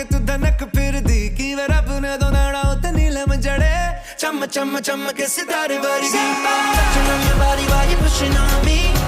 के तू धनक फिर दी की वे रब ने दो नाड़ा उते नीलम जड़े चम चम चम के सितारे वर्गी touching on your body while you're pushing on me